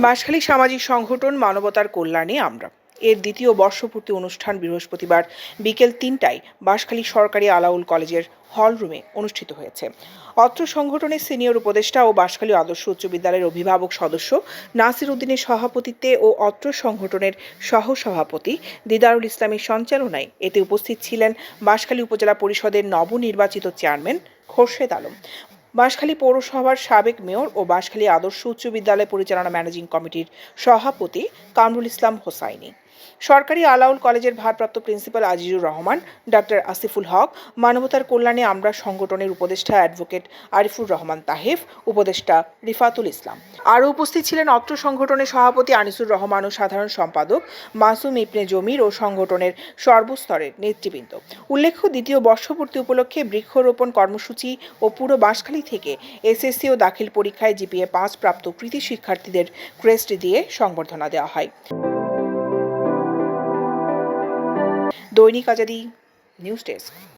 বাঁশখালী সামাজিক সংগঠন মানবতার কল্যাণে আমরা এর দ্বিতীয় বর্ষপূর্তি অনুষ্ঠান বৃহস্পতিবার বিকেল ৩টায় বাঁশখালী সরকারি আলাউল কলেজের হল রুমে অনুষ্ঠিত হয়েছে। অত্র সংগঠনের সিনিয়র উপদেষ্টা ও বাঁশখালী আদর্শ উচ্চ বিদ্যালয়ের অভিভাবক সদস্য নাসির উদ্দিনের সভাপতিত্বে ও অত্র সংগঠনের সহসভাপতি দিদারুল ইসলামের সঞ্চালনায় এতে উপস্থিত ছিলেন বাঁশখালী উপজেলা পরিষদের নবনির্বাচিত চেয়ারম্যান খোরশেদ আলম, বাঁশখালী পৌরসভার সাবেক মেয়র ও বাঁশখালী আদর্শ উচ্চ বিদ্যালয় পরিচালনা ম্যানেজিং কমিটির সভাপতি কামরুল ইসলাম হোসাইনি, সরকারি আলাউল কলেজের ভারপ্রাপ্ত প্রিন্সিপাল আজিজুর রহমান, ডক্টর আসিফুল হক, মানবতার কল্যাণে আমরা সংগঠনের উপদেষ্টা অ্যাডভোকেট আরিফুর রহমান তাহেফ, উপদেষ্টা রিফাতুল ইসলাম। আরও উপস্থিত ছিলেন অত্র সংগঠনের সভাপতি আনিসুর রহমান ও সাধারণ সম্পাদক মাসুম ইবনে জমির ও সংগঠনের সর্বস্তরের নেতৃবৃন্দ। উল্লেখ্য, দ্বিতীয় বর্ষপূর্তি উপলক্ষে বৃক্ষরোপণ কর্মসূচি ও পুরো বাঁশখালী থেকে এসএসসি ও দাখিল পরীক্ষায় জিপিএ ৫ প্রাপ্ত কৃতি শিক্ষার্থীদের ক্রেস্ট দিয়ে সংবর্ধনা দেওয়া হয়। দৈনিক আজাদী নিউজ ডেস্ক।